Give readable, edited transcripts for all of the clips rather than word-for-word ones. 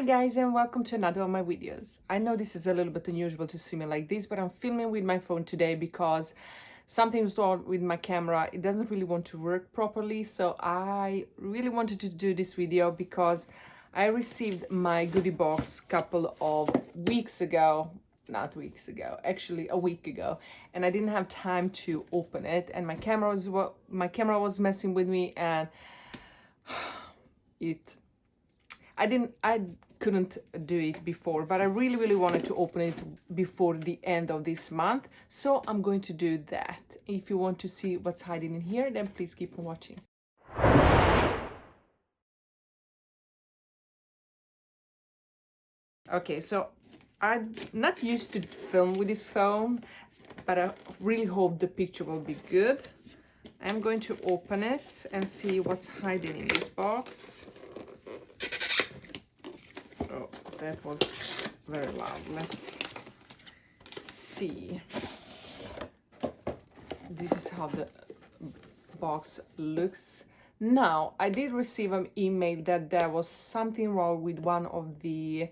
Hi guys, and welcome to another of my videos. I know this is a little bit unusual to see me like this, but I'm filming with my phone today because something's wrong with my camera. It doesn't really want to work properly, so I really wanted to do this video because I received my goodie box couple of weeks ago. Not weeks ago, actually a week ago, and I didn't have time to open it, and my camera was messing with me, and I couldn't do it before, but I really wanted to open it before the end of this month, so I'm going to do that. If you want to see what's hiding in here, then please keep on watching. Okay, so I'm not used to film with this phone, but I really hope the picture will be good. I'm going to open it and see what's hiding in this box. Oh, that was very loud. Let's see. This is how the box looks. Now, I did receive an email that there was something wrong with one of the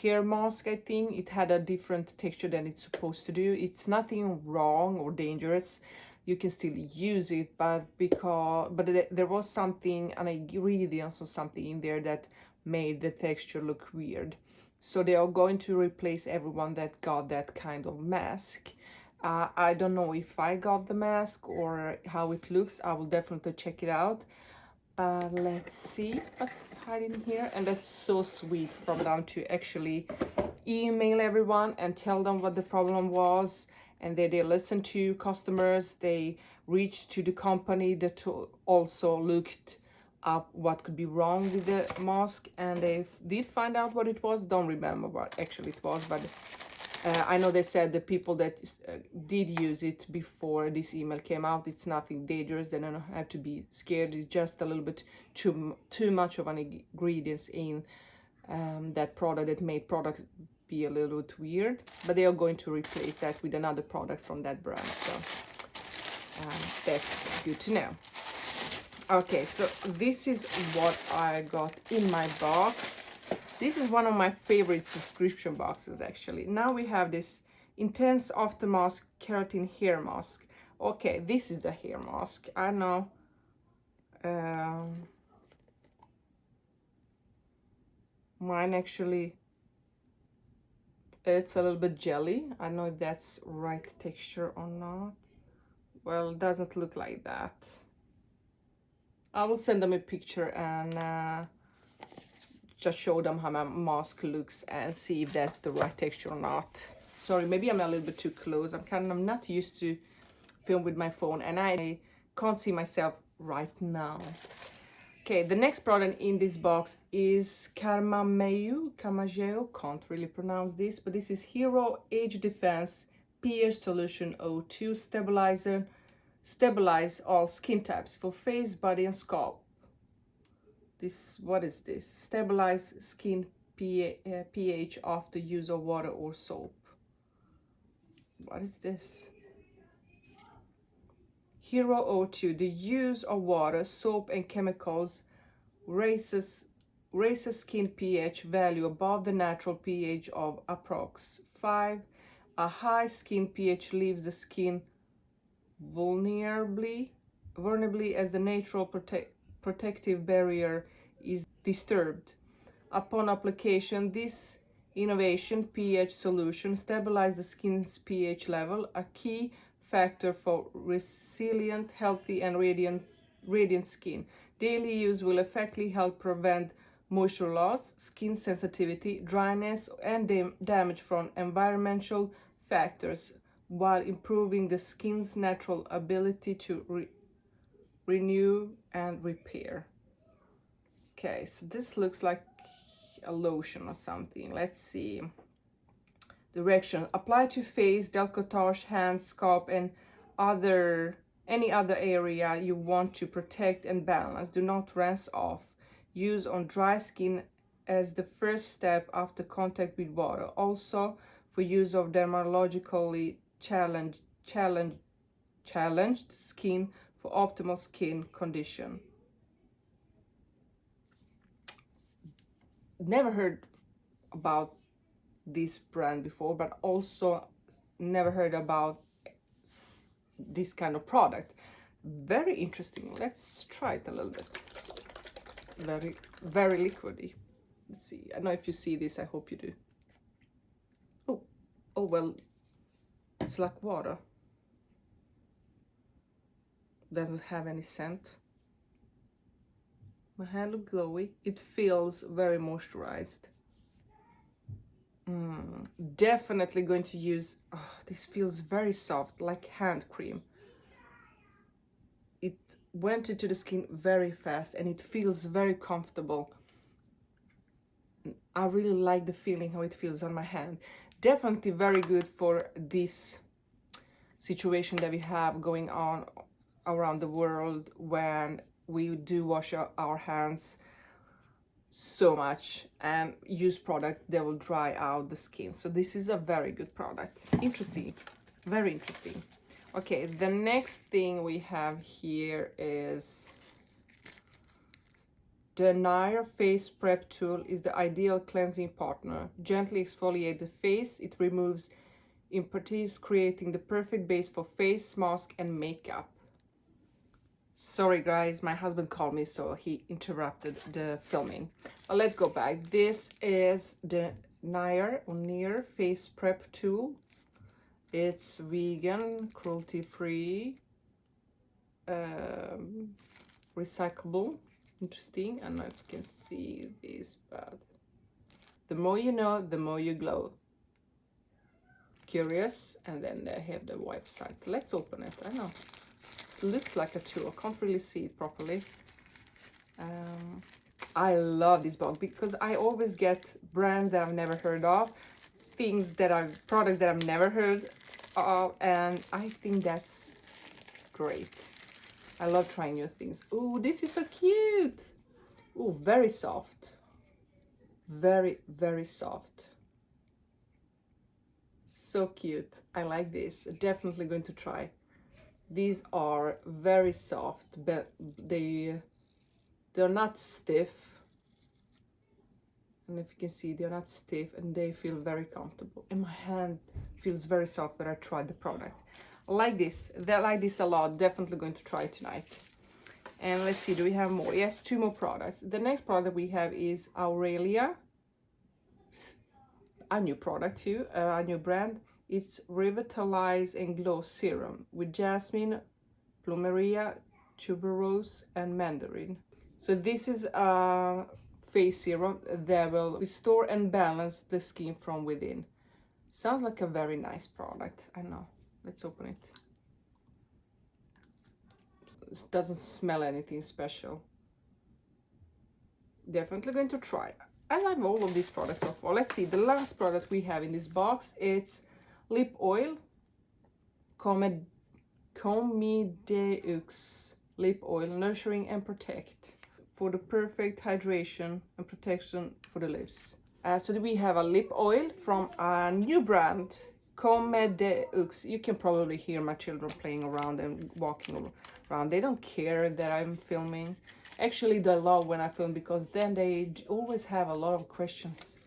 hair mask. I think it had a different texture than it's supposed to do. It's nothing wrong or dangerous. You can still use it, but there was something, an ingredient or something in there that made the texture look weird. So they are going to replace everyone that got that kind of mask. I don't know if I got the mask or how it looks. I will definitely check it out. Let's see what's hiding here. And that's so sweet from them to actually email everyone and tell them what the problem was, and they listened to customers. They reached to the company that also looked up what could be wrong with the mask, and they did find out what it was. Don't remember what actually it was, but I know they said the people that did use it before this email came out, it's nothing dangerous. They don't have to be scared. It's just a little bit too much of an ingredients in that product that made product be a little bit weird. But they are going to replace that with another product from that brand, so that's good to know. Okay, so this is what I got in my box. This is one of my favorite subscription boxes, actually. Now we have this Intense After Mask Keratin Hair Mask. Okay, this is the hair mask. I know. Mine actually, it's a little bit jelly. I don't know if that's right texture or not. Well, it doesn't look like that. I will send them a picture and just show them how my mask looks and see if that's the right texture or not. Sorry, maybe I'm a little bit too close. I'm not used to film with my phone, and I can't see myself right now. Okay, the next product in this box is Karmameu, can't really pronounce this, but this is Hero Age Defense pH Solution O2 Stabilizer. Stabilize all skin types for face, body, and scalp. What is this? Stabilize skin pH after use of water or soap. What is this? Hero O2. The use of water, soap, and chemicals raises skin pH value above the natural pH of approx 5. A high skin pH leaves the skin vulnerably as the natural protective barrier is disturbed. Upon application, this innovation pH solution stabilizes the skin's pH level, a key factor for resilient, healthy, and radiant skin. Daily use will effectively help prevent moisture loss, skin sensitivity, dryness, and damage from environmental factors, while improving the skin's natural ability to renew and repair. Okay, so this looks like a lotion or something. Let's see. Direction: apply to face, décolletage, hands, scalp, and any other area you want to protect and balance. Do not rinse off. Use on dry skin as the first step after contact with water. Also for use of dermatologically challenged skin for optimal skin condition. Never heard about this brand before, but also never heard about this kind of product. Very interesting. Let's try it a little bit. Very, very liquidy. Let's see. I don't know if you see this. I hope you do. Oh well, it's like water. Doesn't have any scent. My hair looks glowy. It feels very moisturized. Definitely going to use, this feels very soft, like hand cream. It went into the skin very fast and it feels very comfortable. I really like the feeling how it feels on my hand. Definitely very good for this situation that we have going on around the world when we do wash our hands so much and use product that will dry out the skin. So this is a very good product. Interesting, very interesting. Okay, the next thing we have here is the Nair Face Prep Tool is the ideal cleansing partner. Gently exfoliate the face. It removes impurities, creating the perfect base for face, mask, and makeup. Sorry guys, my husband called me, so he interrupted the filming. But let's go back. This is the Nair Face Prep Tool. It's vegan, cruelty-free, recyclable. Interesting. I don't know if you can see this, but the more you know, the more you glow. Curious. And then they have the website. Let's open it. I know. Looks like a tool. I can't really see it properly. I love this box because I always get brands that I've never heard of, products that I've never heard of, and I think that's great. I love trying new things. Oh, this is so cute. Oh, very soft. Very, very soft. So cute. I like this. Definitely going to try. These are very soft, but they're not stiff. And if you can see, they're not stiff and they feel very comfortable. And my hand feels very soft when I tried the product. I like this. I like this a lot. Definitely going to try it tonight. And let's see, do we have more? Yes, 2 more products. The next product we have is Aurelia. A new product too, a new brand. It's Revitalize and Glow Serum with jasmine, plumeria, tuberose, and mandarin. So this is a face serum that will restore and balance the skin from within. Sounds like a very nice product. I know. Let's open it. It doesn't smell anything special. Definitely going to try. I like all of these products so far. Let's see, the last product we have in this box, it's lip oil, Comedeux lip oil, nurturing and protect for the perfect hydration and protection for the lips. So we have a lip oil from a new brand, Comedeux. You can probably hear my children playing around and walking around. They don't care that I'm filming. Actually, they love when I film because then they always have a lot of questions.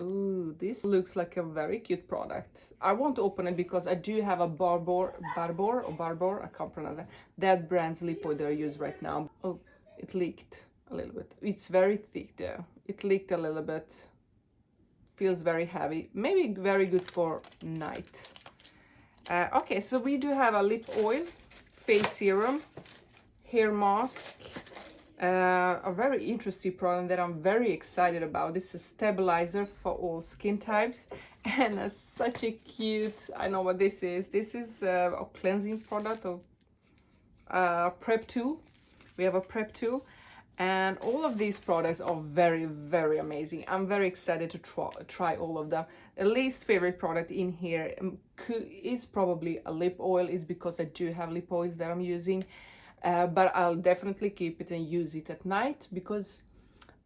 Ooh, this looks like a very cute product. I won't open it because I do have a Barbour, I can't pronounce that. That brand's lip oil that I use right now. Oh, it leaked a little bit. It's very thick there. It leaked a little bit. Feels very heavy. Maybe very good for night. Okay, so we do have a lip oil, face serum, hair mask, a very interesting product that I'm very excited about. This is a stabilizer for all skin types and such a cute, I know what this is. This is a cleansing product of prep tool. We have a prep tool and all of these products are very, very amazing. I'm very excited to try all of them. The least favorite product in here is probably a lip oil. It's because I do have lip oils that I'm using. But I'll definitely keep it and use it at night because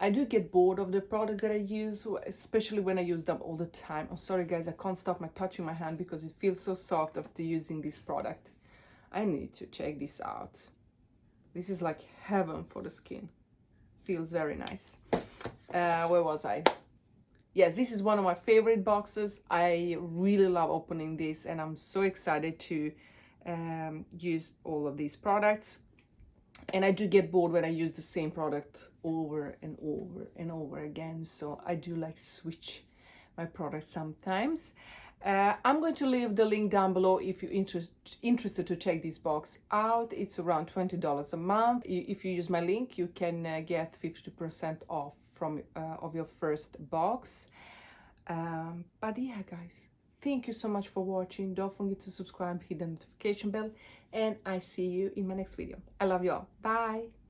I do get bored of the products that I use, especially when I use them all the time. I'm sorry guys, I can't stop touching my hand because it feels so soft after using this product. I need to check this out. This is like heaven for the skin. Feels very nice. Where was I? yes, this is one of my favorite boxes. I really love opening this, and I'm so excited to use all of these products. And I do get bored when I use the same product over and over and over again, so I do like switch my products sometimes. I'm going to leave the link down below if you're interested to check this box out. It's around $20 a month. If you use my link, you can get 50% off from of your first box. But yeah, guys, thank you so much for watching. Don't forget to subscribe, hit the notification bell, and I see you in my next video. I love you all. Bye.